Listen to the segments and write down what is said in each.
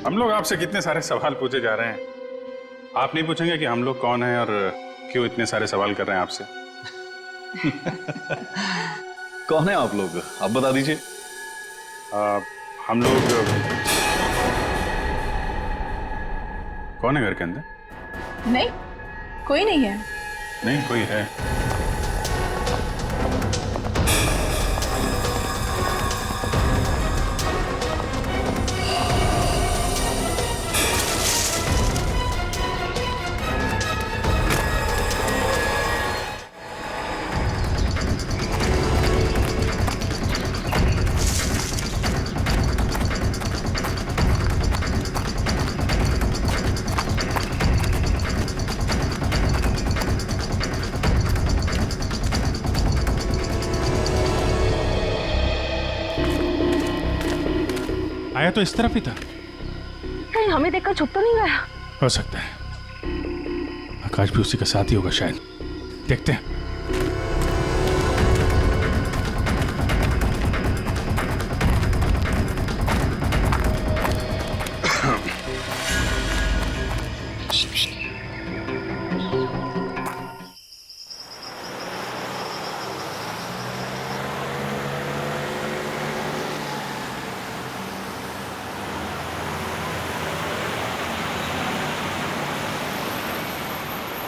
हम लोग आपसे कितने सारे सवाल पूछे जा रहे हैं, आप नहीं पूछेंगे कि हम लोग कौन हैं और क्यों इतने सारे सवाल कर रहे हैं आपसे? कौन है आप लोग, आप बता दीजिए। हम लोग कौन है घर के अंदर? नहीं, कोई नहीं है। नहीं कोई है। आया तो इस तरफ ही था। कहीं हमें देखकर छुप तो नहीं गया? हो सकता है आकाश भी उसी का साथी होगा शायद। देखते हैं।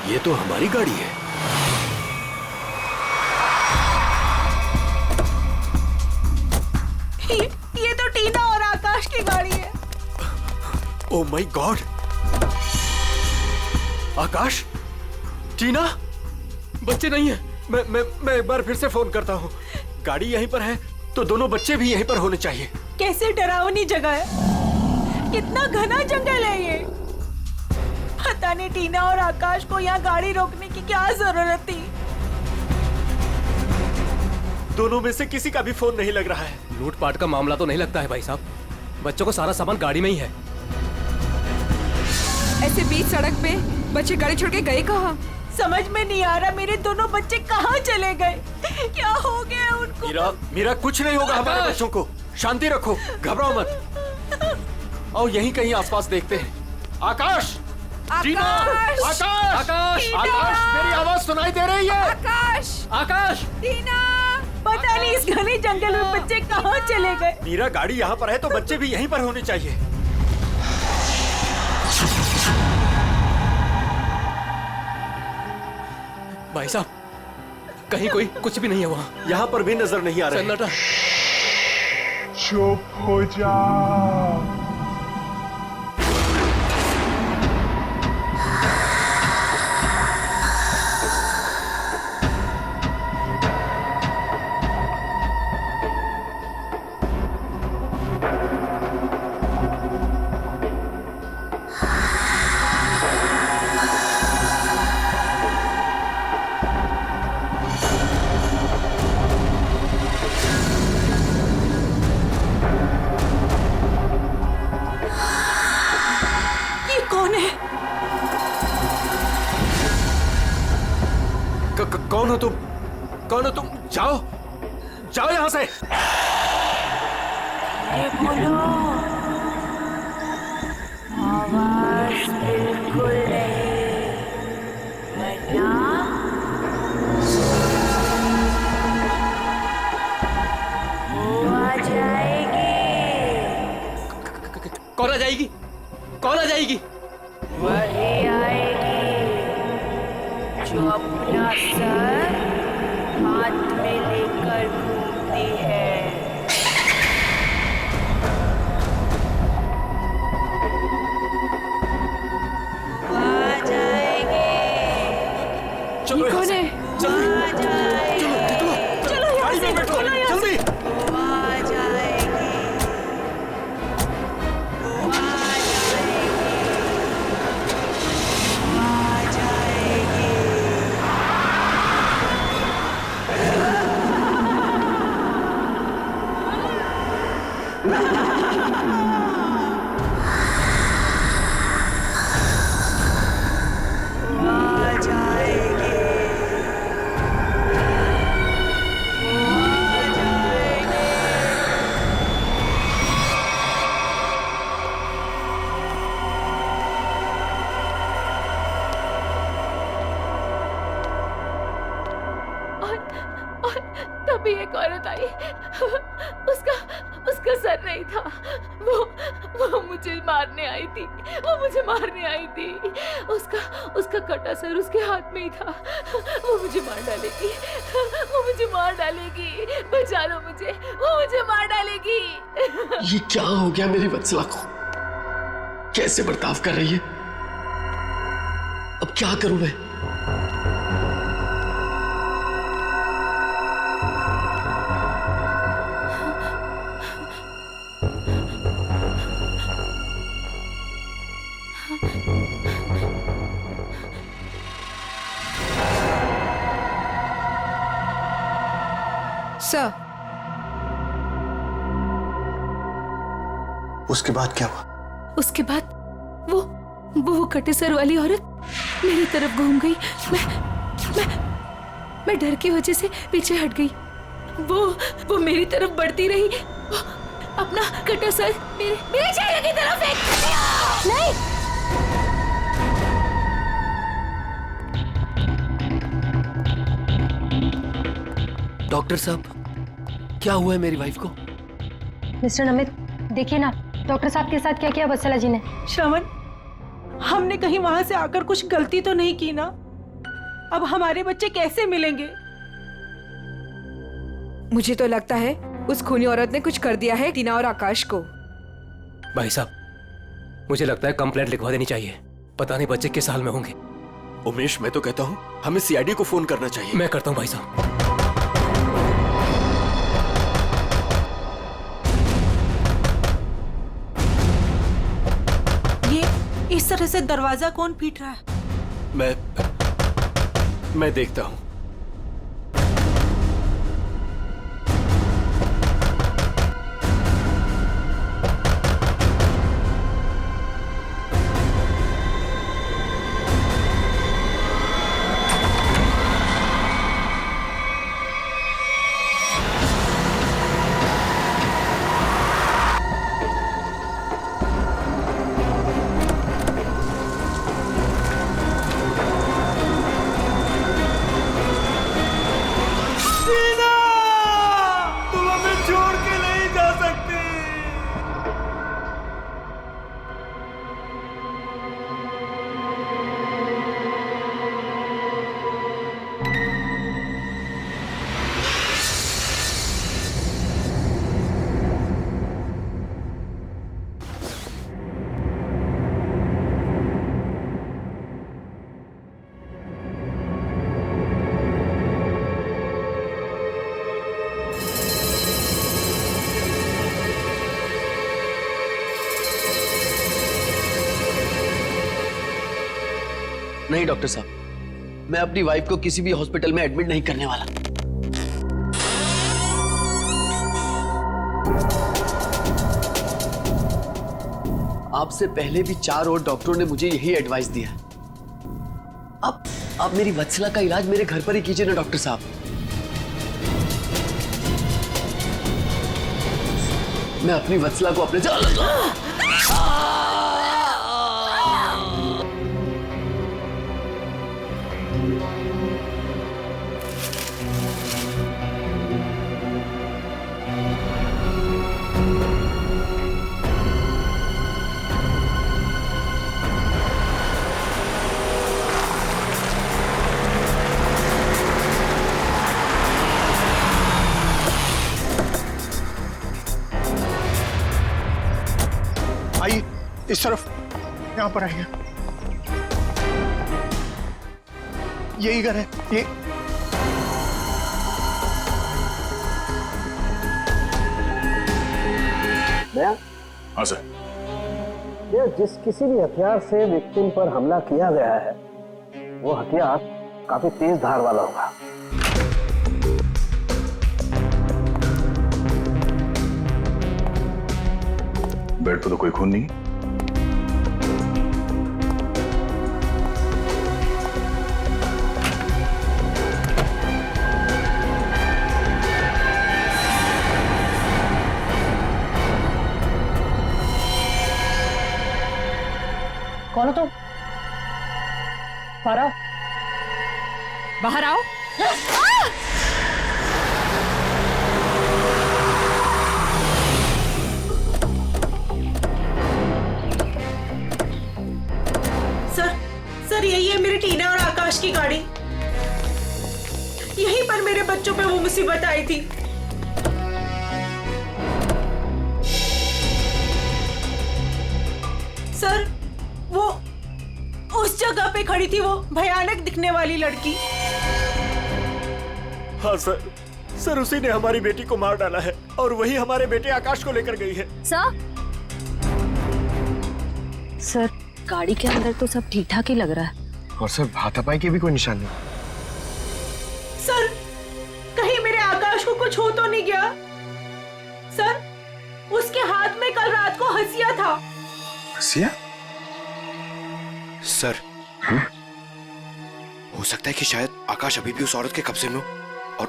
ये तो हमारी गाड़ी है। ये तो टीना और आकाश की गाड़ी है। Oh my God! आकाश, टीना, बच्चे नहीं है। मैं एक बार फिर से फोन करता हूँ। गाड़ी यहीं पर है तो दोनों बच्चे भी यहीं पर होने चाहिए। कैसे डरावनी जगह है, कितना घना जंगल है ये। पता नहीं टीना और आकाश को यहाँ गाड़ी रोकने की क्या जरूरत थी। दोनों में से किसी का भी फोन नहीं लग रहा है। लूटपाट का मामला तो नहीं लगता है भाई साहब। बच्चों को सारा सामान गाड़ी में ही है। ऐसे बीच सड़क पे बच्चे गाड़ी छोड़ के गए कहाँ? समझ में नहीं आ रहा मेरे दोनों बच्चे कहाँ चले गए। क्या हो गया उनको? मीरा कुछ नहीं होगा हमारे बच्चों को। शांति रखो, घबराओ मत। आओ यहीं कहीं आसपास देखते हैं। आकाश, टीना, आकाश, आकाश, आकाश, मेरी आवाज सुनाई दे रही है? आकाश, आकाश, टीना, पता नहीं इस घने जंगल में बच्चे कहाँ चले गए। मीरा गाड़ी यहाँ पर है तो बच्चे भी यहीं पर होने चाहिए। भाई साहब कहीं कोई कुछ भी नहीं है वहाँ। यहाँ पर भी नजर नहीं आ रहा है। सन्नाटा। चुप हो जा। कौन हो तुम? कौन हो तुम? जाओ, जाओ यहां से। बोलो, आवाज बिल्कुल नहीं, वरना वो आ जाएगी। कौन आ जाएगी? कौन आ जाएगी? वही आएगी जो अपना सर हाथ में लेकर घूमती है। वो आ जाएगी। चलो कौन है? जल्दी, आ जाएगी। चलो गाड़ी में बैठो, जल्दी। वो आ जाएगी। वो आ जाएगी। वो आ जाएगी। एक औरत आई, उसका सर नहीं था, वो मुझे मारने आई थी, उसका कटा सर उसके हाथ में ही था। वो मुझे मार डालेगी, बचा लो मुझे, वो मुझे मार डालेगी। ये क्या हो गया मेरी वत्सला को? कैसे बर्ताव कर रही है? अब क्या करूं मैं? सर, उसके बाद क्या हुआ? उसके बाद वो कटे सर वाली औरत मेरी तरफ घूम गई। मैं डर की वजह से पीछे हट गई। वो मेरी तरफ बढ़ती रही, वो अपना कटा सर मेरे चेहरे की तरफ फेंक। नहीं, डॉक्टर साहब, क्या हुआ है मेरी वाइफ को? मिस्टर नमित, देखिए ना डॉक्टर साहब के साथ क्या किया वत्सला जी ने। श्रवण, हमने कहीं वहां से आकर कुछ गलती तो नहीं की ना? अब हमारे बच्चे कैसे मिलेंगे? मुझे तो लगता है उस खूनी औरत ने कुछ कर दिया है टीना और आकाश को। भाई साहब, मुझे लगता है कंप्लेंट लिखवा देनी चाहिए। पता नहीं बच्चे किस हाल में होंगे। उमेश, मैं तो कहता हूँ हमें सीआईडी को फोन करना चाहिए। मैं करता हूँ भाई साहब। इस तरह से दरवाजा कौन पीट रहा है? मैं देखता हूं। नहीं डॉक्टर साहब, मैं अपनी वाइफ को किसी भी हॉस्पिटल में एडमिट नहीं करने वाला। आपसे पहले भी 4 और डॉक्टरों ने मुझे यही एडवाइस दिया है। आप मेरी वत्सला का इलाज मेरे घर पर ही कीजिए ना डॉक्टर साहब। मैं अपनी वत्सला को अपने आइए इस तरफ, यहाँ पर आइए। यही घर है ये। हाँ सर। ये जिस किसी भी हथियार से विक्टिम पर हमला किया गया है, वो हथियार काफी तेज धार वाला होगा। बेड पर तो कोई खून नहीं। कौन हो तुम? बाहर आओ। बाहर आओ। मेरी टीना और आकाश की गाड़ी। यहीं पर मेरे बच्चों पे वो मुसीबत आई थी। सर, वो उस जगह पे खड़ी थी वो भयानक दिखने वाली लड़की। हाँ सर, सर उसी ने हमारी बेटी को मार डाला है और वही हमारे बेटे आकाश को लेकर गई है। सर गाड़ी के अंदर तो सब ठीक ठाक ही लग रहा है। और सर हाथापाई की भी कोई निशान नहीं। सर, कहीं मेरे आकाश को कुछ हो तो नहीं गया? सर, उसके हाथ में कल रात को हंसिया था। हंसिया? सर, हो सकता है कि शायद आकाश अभी भी उस औरत के कब्जे में हो और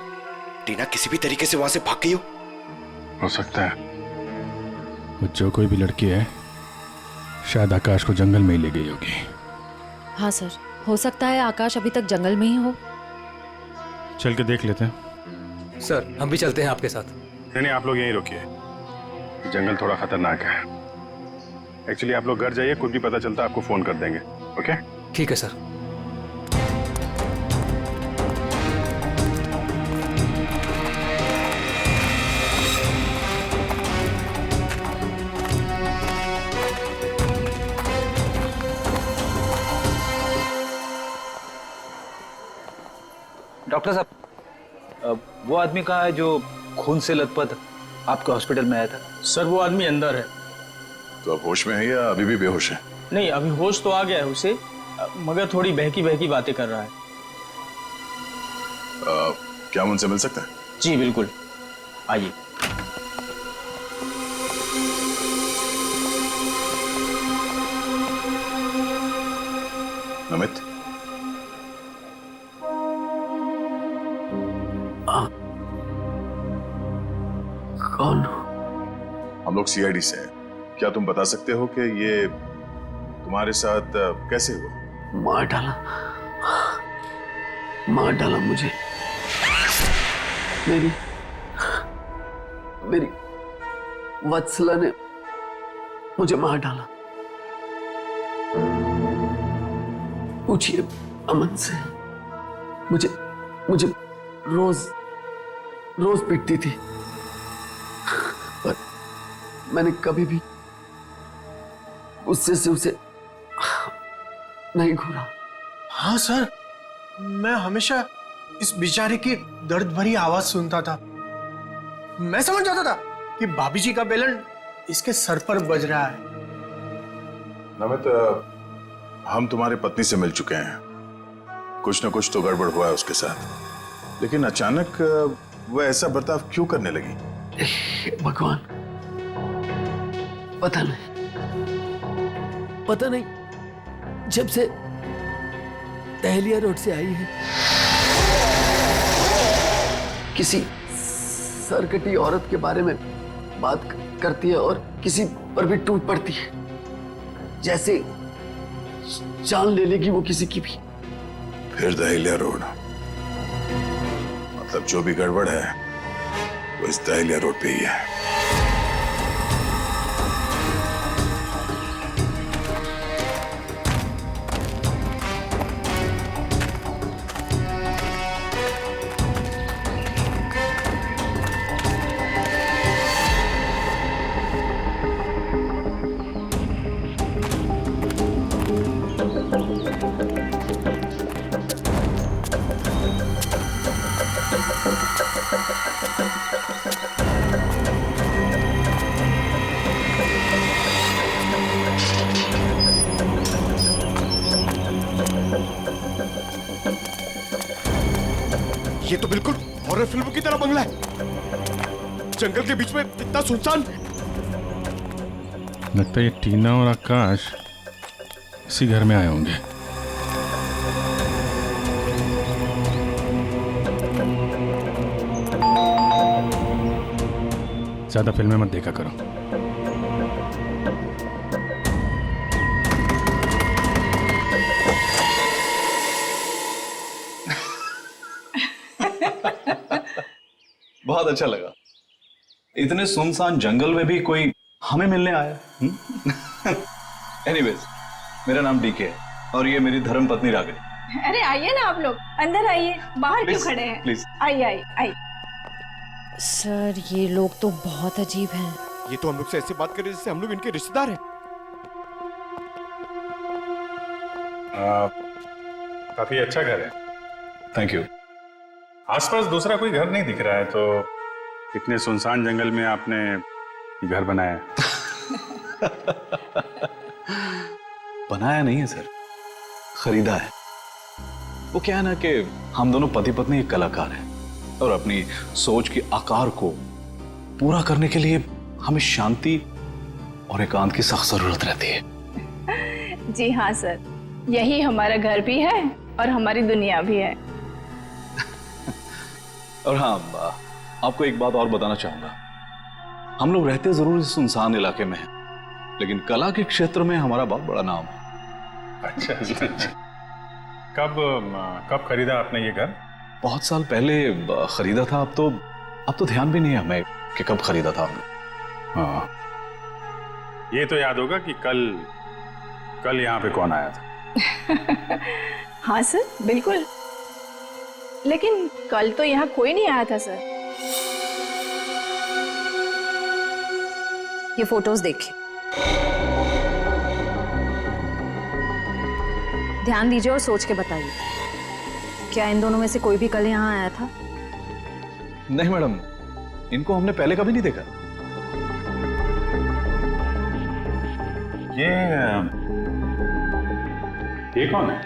टीना किसी भी तरीके से वहां से भाग गई हो सकता है। वो जो कोई भी लड़की है शायद आकाश को जंगल में ही ले गई होगी। हाँ सर, हो सकता है आकाश अभी तक जंगल में ही हो। चल के देख लेते हैं। सर हम भी चलते हैं आपके साथ। नहीं, आप लोग यहीं रुकिए, जंगल थोड़ा खतरनाक है। एक्चुअली आप लोग घर जाइए, कुछ भी पता चलता आपको फोन कर देंगे। ओके? ठीक है सर। डॉक्टर साहब, वो आदमी कहाँ है जो खून से लथपथ आपके हॉस्पिटल में आया था? सर वो आदमी अंदर है। तो अब होश में है या अभी भी बेहोश है? नहीं, अभी होश तो आ गया है उसे, मगर थोड़ी बहकी बहकी बातें कर रहा है। क्या हम उनसे मिल सकते हैं? जी बिल्कुल, आइए। नमित, कौन? हम लोग सीआईडी से हैं। क्या तुम बता सकते हो कि ये तुम्हारे साथ कैसे हुआ? मार डाला मुझे। मेरी वत्सला ने मुझे मार डाला। पूछिए अमन से। मुझे रोज पीटती थी, पर मैंने कभी भी गुस्से से उसे नहीं घूरा। हाँ सर, मैं हमेशा इस बेचारे की दर्द भरी आवाज सुनता था। मैं समझ जाता था कि भाभी जी का बेलन इसके सर पर बज रहा है। नमित, हम तुम्हारी पत्नी से मिल चुके हैं। कुछ न कुछ तो गड़बड़ हुआ है उसके साथ, लेकिन अचानक वह ऐसा बर्ताव क्यों करने लगी? भगवान, पता नहीं जब से दहलिया रोड से आई है, किसी सरकटी औरत के बारे में बात करती है और किसी पर भी टूट पड़ती है, जैसे जान ले लेगी वो किसी की भी। फिर दहलिया रोड, मतलब जो भी गड़बड़ है वो इस दहलिया रोड पे ही है। ये तो बिल्कुल हॉरर फिल्म की तरह बंगला है, जंगल के बीच में इतना सुनसान। लगता है ये टीना और आकाश इसी घर में आए होंगे। ज्यादा फिल्में मत देखा करो। बहुत अच्छा लगा। इतने सुनसान जंगल में भी कोई हमें मिलने आया। एनीवेज, मेरा नाम डीके है और ये मेरी धर्मपत्नी रागिनी। अरे आइए ना आप लोग, अंदर आइए, बाहर क्यों खड़े हैं? प्लीज आइए आइए आइए। सर ये लोग तो बहुत अजीब हैं। ये तो हम लोग से ऐसे बात कर रहे हैं जैसे हम लोग इनके रिश्तेदार हैं। काफी अच्छा घर है। Thank you. आसपास दूसरा कोई घर नहीं दिख रहा है, तो इतने सुनसान जंगल में आपने ये घर बनाया है। बनाया नहीं है सर, खरीदा है। वो क्या है ना कि हम दोनों पति पत्नी एक कलाकार हैं और अपनी सोच के आकार को पूरा करने के लिए हमें शांति और एकांत की सख्त जरूरत रहती है। जी हाँ सर, यही हमारा घर भी है और हमारी दुनिया भी है। और हाँ, आपको एक बात और बताना चाहूंगा। हम लोग रहते जरूर इस सुनसान इलाके में हैं, लेकिन कला के क्षेत्र में हमारा बहुत बड़ा नाम है। अच्छा। कब खरीदा आपने ये घर? बहुत साल पहले खरीदा था। अब तो ध्यान भी नहीं है हमें कि कब खरीदा था हमने। हाँ, ये तो याद होगा कि कल यहाँ पे कौन आया था। हाँ सर, बिल्कुल। लेकिन कल तो यहाँ कोई नहीं आया था सर। ये फोटोज देखिए, ध्यान दीजिए और सोच के बताइए, क्या इन दोनों में से कोई भी कल यहाँ आया था? नहीं मैडम, इनको हमने पहले कभी नहीं देखा। ये कौन है?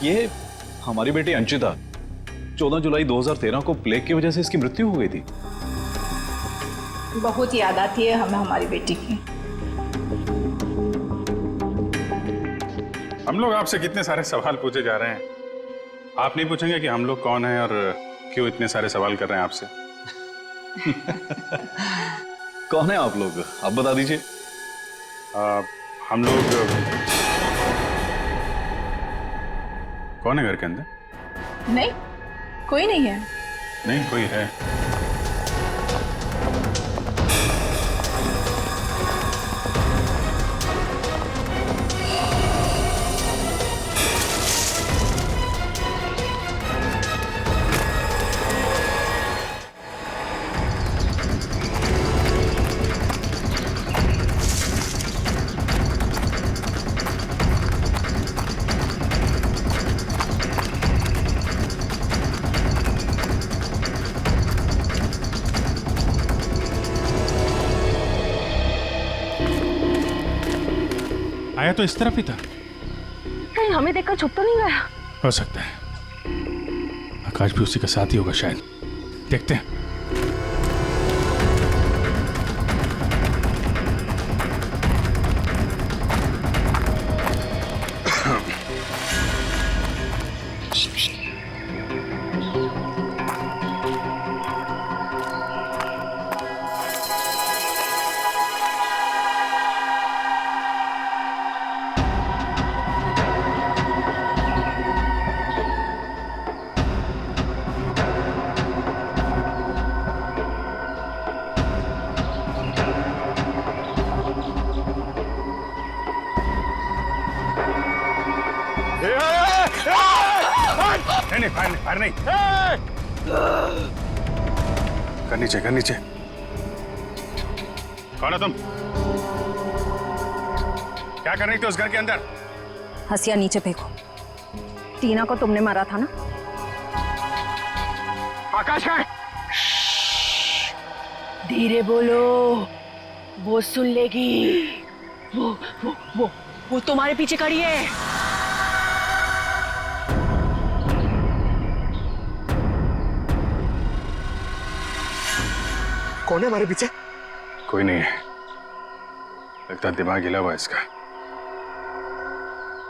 ये हमारी बेटी अंशिता। 14 जुलाई 2013 को प्लेग की वजह से इसकी मृत्यु हो गई थी। बहुत याद आती है हमें हमारी बेटी की। हम लोग आपसे कितने सारे सवाल पूछे जा रहे हैं, आप नहीं पूछेंगे कि हम लोग कौन हैं और क्यों इतने सारे सवाल कर रहे हैं आपसे? कौन है आप लोग, आप बता दीजिए। हम लोग कौन है घर के अंदर? नहीं, कोई नहीं है। नहीं, कोई है। आया तो इस तरफ ही था। कहीं हमें देखकर छुप तो नहीं गया? हो सकता है आकाश भी उसी का साथ ही होगा शायद। देखते हैं। नहीं, फायर नहीं। कर नीचे। कौन है तुम? क्या कर रही थी उस घर के अंदर? हसिया नीचे फेंको। टीना को तुमने मारा था ना? आकाश का? धीरे बोलो, वो सुन लेगी। वो तुम्हारे पीछे खड़ी है। कौन है हमारे पीछे? कोई नहीं है, लगता है दिमाग हिला हुआ इसका।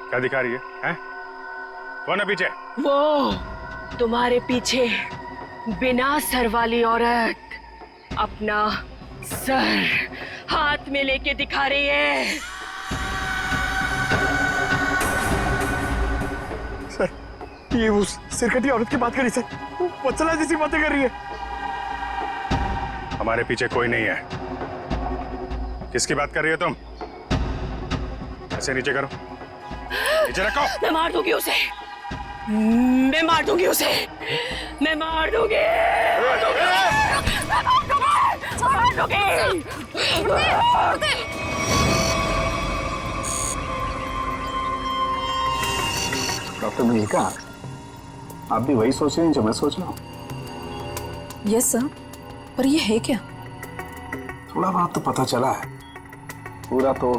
क्या दिखा रही है, हैं? कौन है पीछे? वो तुम्हारे पीछे बिना सर वाली औरत अपना सर हाथ में लेके दिखा रही है। सर, ये उस सिरकटी औरत की बात करी सर, वत्सला जैसी बातें कर रही है। हमारे पीछे कोई नहीं है। किसकी बात कर रही हो तुम? ऐसे नीचे करो, नीचे रखो। मैं मार दूंगी उसे, मैं मार दूंगी उसे, मैं मार दूंगी, मार दूंगी। डॉक्टर मल्लिका, आप भी वही सोच रहे हैं जो मैं सोच रहा हूँ? यस सर, पर ये है क्या? थोड़ा बहुत तो पता चला है, पूरा तो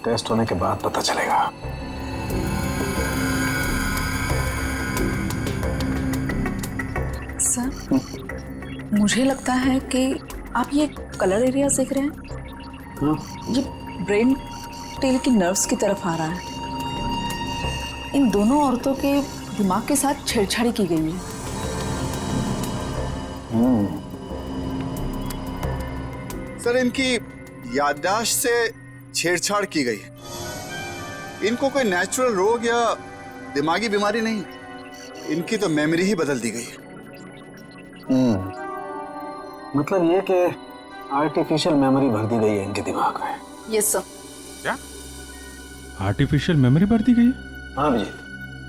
टेस्ट होने के बाद पता चलेगा। सर, मुझे लगता है कि आप ये कलर एरिया देख रहे हैं, ये ब्रेन टेल की नर्व्स की तरफ आ रहा है। इन दोनों औरतों के दिमाग के साथ छेड़छाड़ी की गई है। सर, इनकी याददाश्त से छेड़छाड़ की गई है। इनको कोई नेचुरल रोग या दिमागी बीमारी नहीं, इनकी तो मेमोरी ही बदल दी गई है। मतलब ये कि आर्टिफिशियल मेमोरी भर दी गई है इनके दिमाग में। Yes sir. क्या आर्टिफिशियल मेमोरी भर दी गई है? हाँ जी।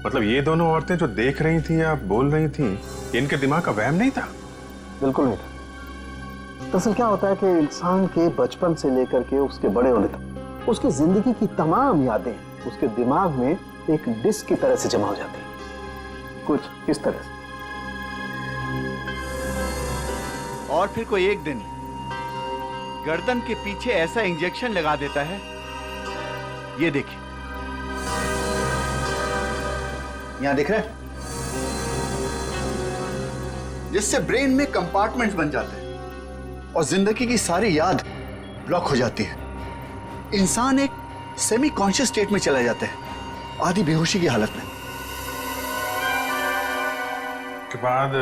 मतलब ये दोनों औरतें जो देख रही थी या बोल रही थी, इनके दिमाग का वहम नहीं था? बिल्कुल नहीं था। दरअसल क्या होता है कि इंसान के बचपन से लेकर के उसके बड़े होने तक उसकी जिंदगी की तमाम यादें उसके दिमाग में एक डिस्क की तरह से जमा हो जाती हैं, कुछ इस तरह से। और फिर कोई एक दिन गर्दन के पीछे ऐसा इंजेक्शन लगा देता है, ये देखिए, यहां दिख रहा है, जिससे ब्रेन में कंपार्टमेंट्स बन जाते हैं और जिंदगी की सारी याद ब्लॉक हो जाती है। इंसान एक सेमी कॉन्शियस स्टेट में चला जाता है, आधी बेहोशी की हालत में। के बाद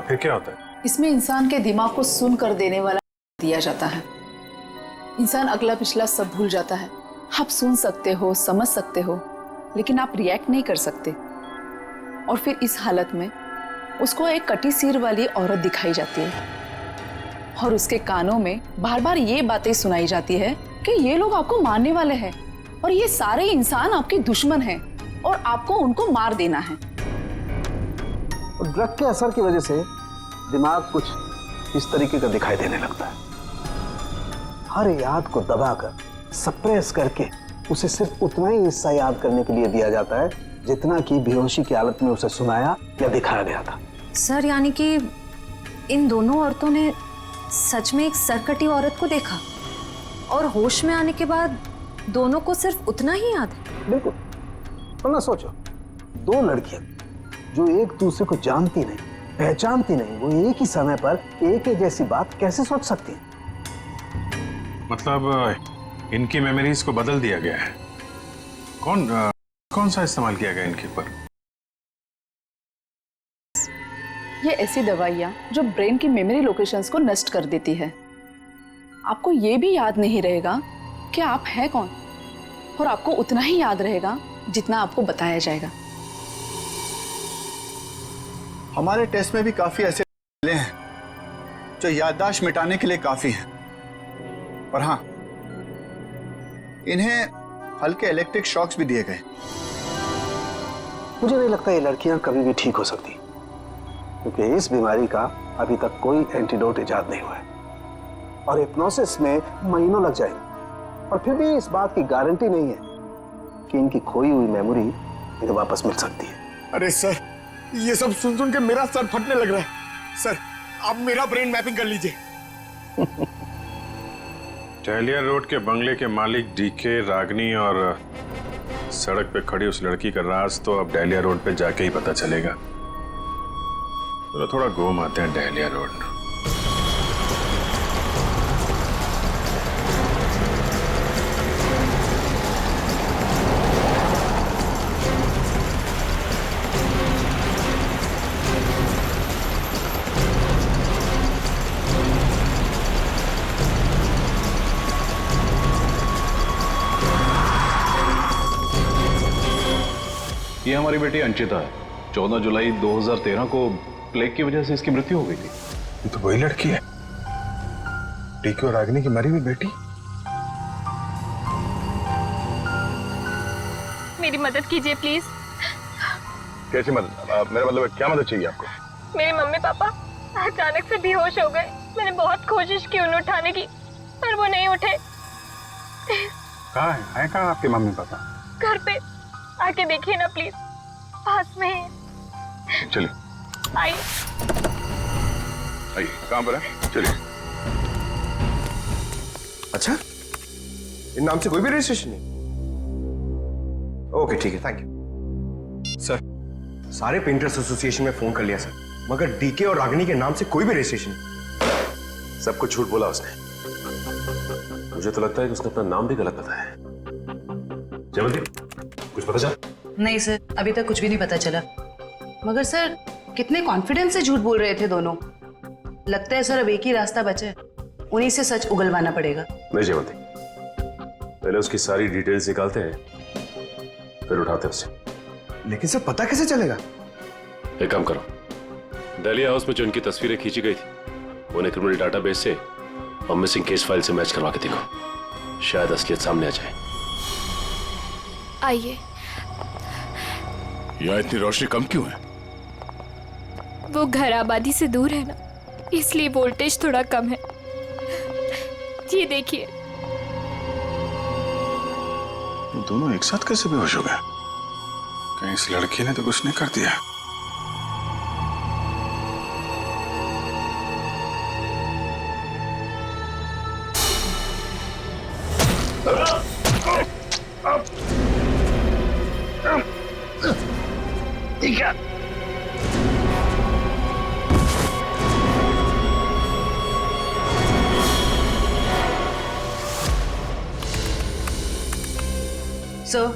फिर क्या होता है? इसमें इंसान के दिमाग को सुन कर देने वाला दिया जाता है। इंसान अगला पिछला सब भूल जाता है। आप सुन सकते हो, समझ सकते हो, लेकिन आप रिएक्ट नहीं कर सकते। और फिर इस हालत में उसको एक कटी सिर वाली औरत दिखाई जाती है और उसके कानों में बार बार ये बातें सुनाई जाती है कि ये लोग आपको मारने वाले हैं और ये सारे इंसान आपके दुश्मन हैं और आपको उनको मार देना है। ड्रग के असर की वजह से दिमाग कुछ इस तरीके का दिखाई देने लगता है। हर याद को दबाकर, सप्रेस करके उसे सिर्फ उतना ही हिस्सा याद करने के लिए दिया जाता है जितना कि बेहोशी की हालत में उसे सुनाया या दिखाया गया था। सर, यानी कि इन दोनों औरतों ने सच में एक सरकटी औरत को देखा और होश में आने के बाद दोनों को सिर्फ उतना ही याद है? बिल्कुल। वरना सोचो, दो लड़कियां जो एक दूसरे को जानती नहीं, पहचानती नहीं, वो एक ही समय पर एक ही जैसी बात कैसे सोच सकती हैं? मतलब इनकी मेमोरीज को बदल दिया गया है। कौन सा इस्तेमाल किया गया इनके ऊपर? ये ऐसी दवाइयाँ जो ब्रेन की मेमोरी लोकेशंस को नष्ट कर देती है। आपको ये भी याद नहीं रहेगा कि आप हैं कौन, और आपको उतना ही याद रहेगा जितना आपको बताया जाएगा। हमारे टेस्ट में भी काफी ऐसे मिले हैं जो याददाश्त मिटाने के लिए काफी हैं, और हाँ, इन्हें हल्के इलेक्ट्रिक शॉक्स भी दिए गए। मुझे नहीं लगता ये लड़कियां कभी भी ठीक हो सकती, क्योंकि इस बीमारी का अभी तक कोई एंटीडोट इजाद नहीं हुआ है और हिप्नोसिस में महीनों लग जाएंगे, और फिर भी इस बात की गारंटी नहीं है कि इनकी खोई हुई मेमोरी इन्हें वापस मिल सकती है। अरे सर, ये सब सुन सुन के मेरा सर फटने लग रहा है। सर, आप मेरा ब्रेन मैपिंग कर लीजिए। डहलिया रोड के बंगले के मालिक डीके, रागनी और सड़क पे खड़ी उस लड़की का राज तो अब डहलिया रोड पे जाके ही पता चलेगा। तो थोड़ा घूम आते हैं डहलिया रोड। ये हमारी बेटी अंचिता है। 14 जुलाई 2013 को प्लेग की वजह से इसकी मृत्यु हो गई थी। ये तो वही लड़की है, डीके और रागिनी की मरी हुई बेटी। मेरी मदद कीजिए प्लीज। कैसी मदद? मेरा मतलब क्या मदद चाहिए आपको? मेरे मम्मी पापा अचानक से बेहोश हो गए। मैंने बहुत कोशिश की उन्हें उठाने की, पर वो नहीं उठे। कहाँ है कहाँ आपके मम्मी पापा? घर पे आके देखिए ना प्लीज, पास में है। चलिए आइए। आइए, कहाँ पर है? चलिए। अच्छा, इन नाम से कोई भी रजिस्ट्रेशन नहीं? ओके ठीक है, थैंक यू सर। सारे पेंटर्स एसोसिएशन में फोन कर लिया सर, मगर डीके और रागिनी के नाम से कोई भी रजिस्ट्रेशन नहीं। सब कुछ झूठ बोला उसने। मुझे तो लगता है कि उसने अपना नाम भी गलत बताया है। जयवंती, कुछ पता चला? नहीं सर, अभी तक कुछ भी नहीं पता चला। मगर सर, कितने कॉन्फिडेंस से झूठ बोल रहे थे दोनों। लगता है सर अब एक ही रास्ता बचा है, उन्हीं से सच उगलवाना पड़ेगा। नहीं जयवंती, पहले उसकी सारी डिटेल्स निकालते हैं, फिर उठाते हैं उसे। लेकिन सर पता कैसे चलेगा? एक काम करो, डालिया हाउस में जो उनकी तस्वीरें खींची गई थी उन्हें क्रिमिनल डाटाबेस से और मिसिंग केस फाइल से मैच करवा के देखो, शायद असलियत सामने आ जाए। आइए। यहाँ इतनी रोशनी कम क्यों है? वो घर आबादी से दूर है ना, इसलिए वोल्टेज थोड़ा कम है। ये देखिए। ये दोनों एक साथ कैसे बेहोश हो गए? कहीं इस लड़की ने तो कुछ नहीं कर दिया? ठीक है। सर,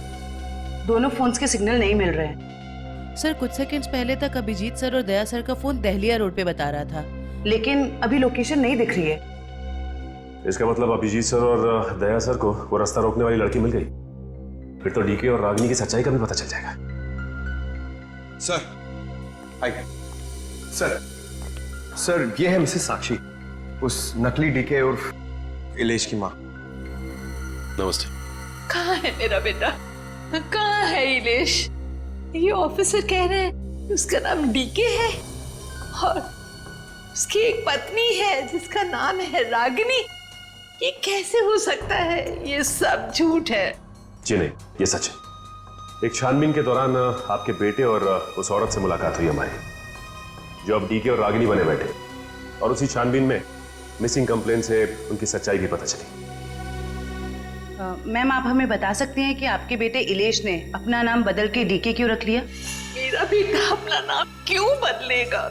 दोनों फोन्स के सिग्नल नहीं मिल रहे हैं। सर, कुछ सेकंड्स पहले तक अभिजीत सर और दया सर का फोन दहलिया रोड पे बता रहा था, लेकिन अभी लोकेशन नहीं दिख रही है। इसका मतलब अभिजीत सर और दया सर को वो रास्ता रोकने वाली लड़की मिल गई। फिर तो डीके और रागिनी की सच्चाई का भी पता चल जाएगा। सर आइए। सर ये है मिसेस साक्षी, उस नकली डीके और इलेश की माँ। नमस्ते। कहाँ है मेरा बेटा? कहाँ है इलेश? ये ऑफिसर कह रहे हैं उसका नाम डीके है और उसकी एक पत्नी है जिसका नाम है रागिनी। ये कैसे हो सकता है? ये सब झूठ है। जी नहीं, ये सच है। एक छानबीन के दौरान आपके बेटे और उस औरत से मुलाकात हुई हमारी, जो अब डीके और रागिनी बने बैठे, और उसी छानबीन में मिसिंग कंप्लेंट से उनकी सच्चाई भी पता चली। मैम, आप हमें बता सकते हैं कि आपके बेटे इलेश ने अपना नाम बदल के डीके क्यों रख लिया? मेरा बेटा अपना नाम क्यों बदलेगा?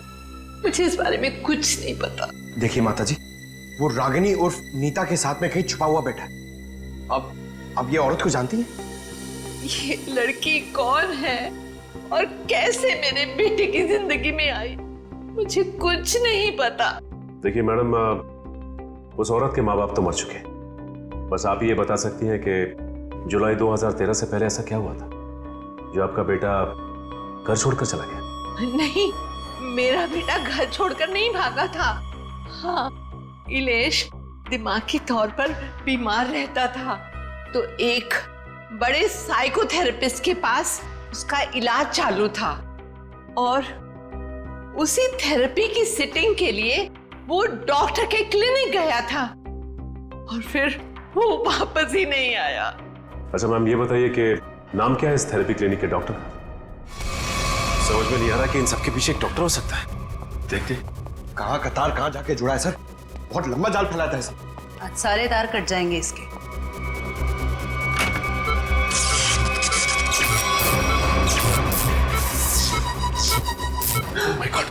मुझे इस बारे में कुछ नहीं पता। देखिए माताजी, वो रागिनी उर्फ नीता के साथ में कहीं छुपा हुआ बैठा है। अब ये औरत को जानती है? ये लड़की कौन है और कैसे मेरे बेटे की जिंदगी में आई, मुझे कुछ नहीं पता। देखिए मैडम, उस औरत के माँ बाप तो मर चुके हैं। बस आप ये बता सकती हैं कि जुलाई 2013 से पहले ऐसा क्या हुआ था जो आपका बेटा घर छोड़कर चला गया? नहीं, मेरा बेटा घर छोड़कर नहीं भागा था। हाँ, इलेश दिमागी तौर पर बीमार रहता था, तो एक बड़े साइकोथेरेपिस्ट के पास उसका इलाज चालू था और उसी थेरेपी की सिटिंग के लिए वो डॉक्टर के क्लिनिक गया था और फिर वो वापस ही नहीं आया। अच्छा मैम, ये बताइए कि नाम क्या है इस थेरेपी क्लिनिक के डॉक्टर? समझ में नहीं आ रहा कि इन सबके पीछे एक डॉक्टर हो सकता है। देखते कहाँ का तार कहाँ जाके जुड़ा है सर, बहुत लंबा जाल फैलाता है सर। आज सारे तार कट जाएंगे इसके। Oh my God.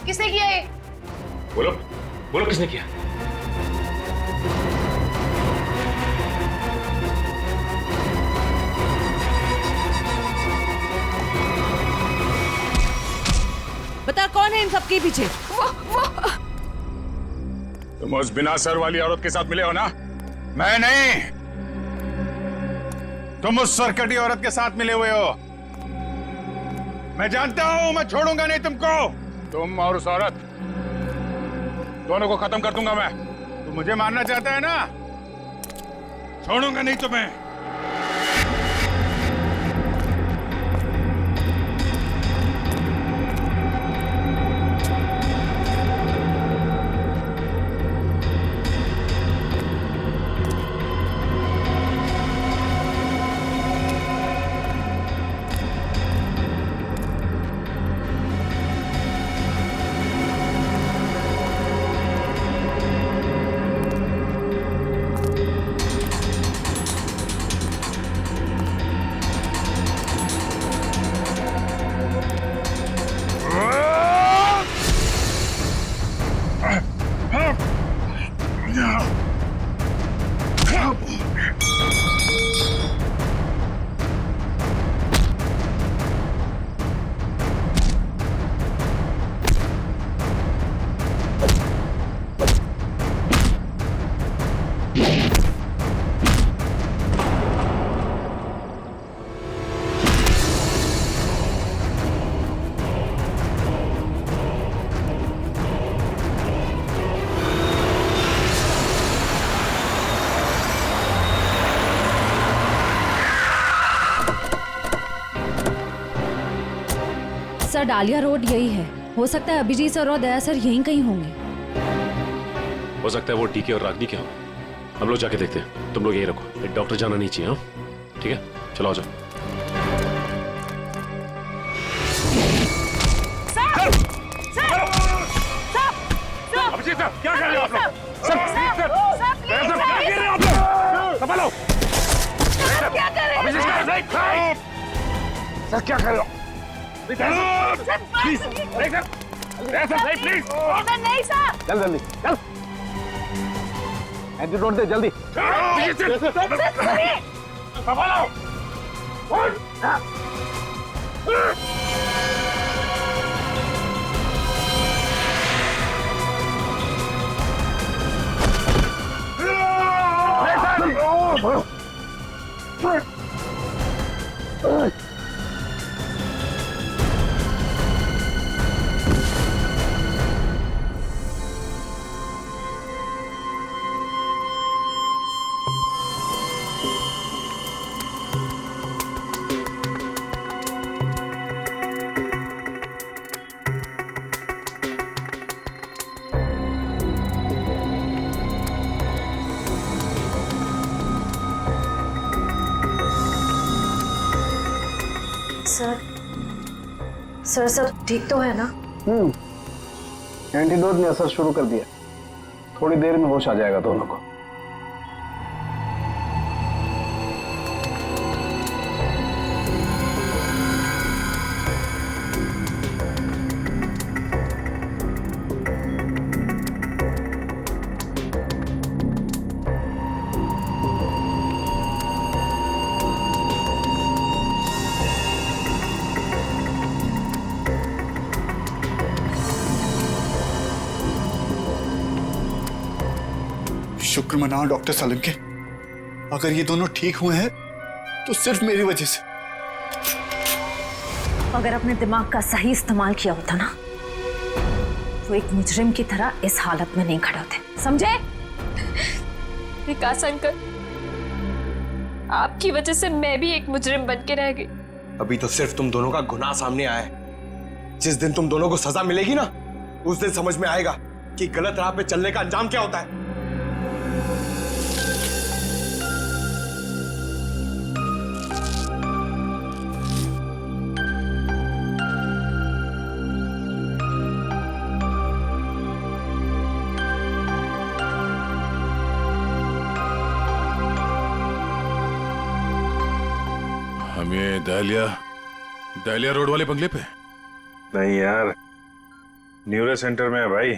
किसने किया ये? बोलो बोलो, किसने किया? बता, कौन है इन सबके पीछे? तुम उस बिना सर वाली औरत के साथ मिले हो ना? मैं नहीं, तुम उस सरकटी औरत के साथ मिले हुए हो। मैं जानता हूं, मैं छोड़ूंगा नहीं तुमको। तुम और उस औरत दोनों को खत्म कर दूंगा मैं। तू मुझे मारना चाहता है ना? छोड़ूंगा नहीं तुम्हें। सर डालिया रोड यही है। हो सकता है अभिजीत सर और दया सर यहीं कहीं होंगे। हो सकता है वो डीके और रागनी के हों। हम लोग जाके देखते हैं, तुम लोग यहीं रखो। एक डॉक्टर जाना नहीं चाहिए। हाँ ठीक है, चलो आ जाओ। अभिजीत सर, क्या कर रहे हो आप लोग? संभालो। क्या कर रहे हैं? सर क्या कर रहे हो? Please, please. नहीं सर। चल जल्दी, चल। एंटीडोट दे जल्दी। संभालो। सर सब ठीक तो है ना? एंटीडोट ने असर शुरू कर दिया। थोड़ी देर में होश आ जाएगा दोनों को। शुक्र मनाओ डॉक्टर सलीम के, अगर ये दोनों ठीक हुए हैं तो सिर्फ मेरी वजह से। अगर अपने दिमाग का सही इस्तेमाल किया होता ना, तो एक मुजरिम की तरह इस हालत में नहीं खड़े होते, समझे? विकास अंकल, आपकी वजह से मैं भी एक मुजरिम बन के रह गई। अभी तो सिर्फ तुम दोनों का गुनाह सामने आया है। जिस दिन तुम दोनों को सजा मिलेगी ना, उस दिन समझ में आएगा कि गलत राह पे चलने का अंजाम क्या होता है। हम ये दहलिया रोड वाले बंगले पे? नहीं यार, न्यूरो सेंटर में है भाई।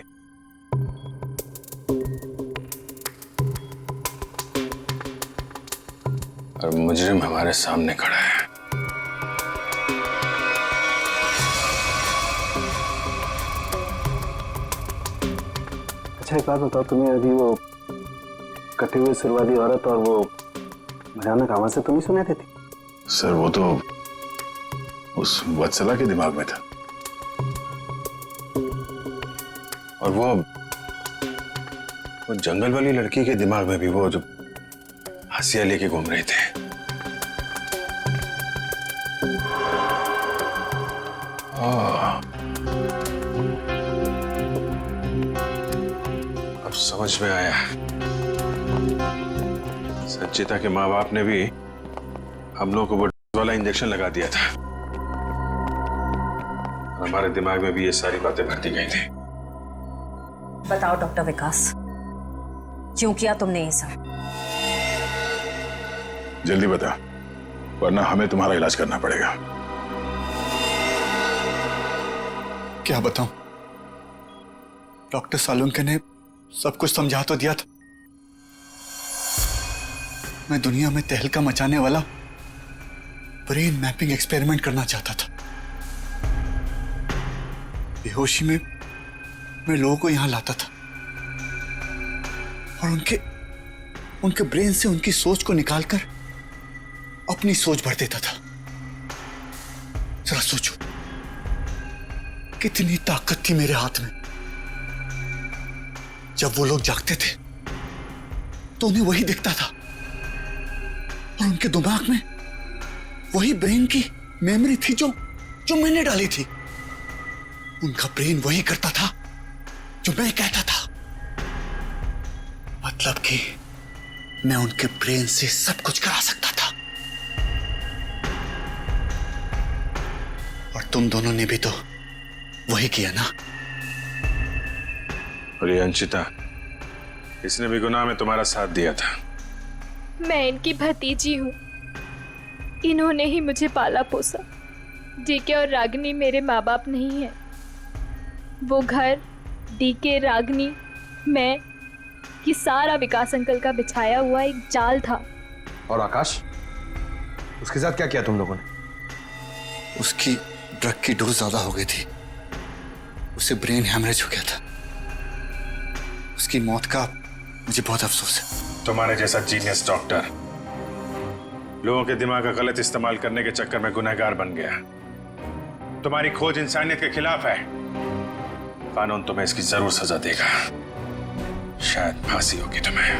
और मुजरिम हमारे सामने खड़ा है। अच्छा एक बात बताओ, तुम्हें अभी वो कटे हुए सिर वाली औरत और वो भयानक आवाज से तुम्हें सुनाई देती? सर वो तो उस वत्सला के दिमाग में था, और वो वो जंगल वाली लड़की के दिमाग में भी वो जो हंसिया लेके घूम रहे थे। अब समझ में आया, संचिता के माँ बाप ने भी हम लोगों को वो वाला इंजेक्शन लगा दिया था। हमारे दिमाग में भी ये सारी बातें भरती गई थी। बताओ डॉक्टर विकास, क्यों किया तुमने ये सब? जल्दी बता, वरना हमें तुम्हारा इलाज करना पड़ेगा। क्या बताऊं? डॉक्टर सालुंके ने सब कुछ समझा तो दिया था। मैं दुनिया में तहलका मचाने वाला ब्रेन मैपिंग एक्सपेरिमेंट करना चाहता था। बेहोशी में मैं लोगों को यहां लाता था और उनके ब्रेन से उनकी सोच को निकालकर अपनी सोच भर देता था। जरा सोचो, कितनी ताकत थी मेरे हाथ में। जब वो लोग जागते थे तो उन्हें वही दिखता था और उनके दिमाग में वही ब्रेन की मेमोरी थी जो मैंने डाली थी। उनका ब्रेन वही करता था जो मैं कहता था। मतलब कि मैं उनके ब्रेन से सब कुछ करा सकता था। और तुम दोनों ने भी तो वही किया ना। और ये अंशिता, इसने भी गुनाह में तुम्हारा साथ दिया था। मैं इनकी भतीजी हूँ, इन्होंने ही मुझे पाला पोसा। डीके और रागिनी मेरे माँ बाप नहीं है। वो घर, डीके, रागिनी, मैं, ये सारा विकास अंकल का बिछाया हुआ एक जाल था। और आकाश, उसके साथ क्या किया तुम लोगों ने? उसकी ड्रग की डोज ज्यादा हो गई थी, उसे ब्रेन हैमरेज हो गया था। उसकी मौत का मुझे बहुत अफसोस है। तुम्हारे जैसा जीनियस डॉक्टर लोगों के दिमाग का गलत इस्तेमाल करने के चक्कर में गुनहगार बन गया। तुम्हारी खोज इंसानियत के खिलाफ है। कानून तुम्हें इसकी जरूर सजा देगा। शायद फांसी होगी तुम्हें।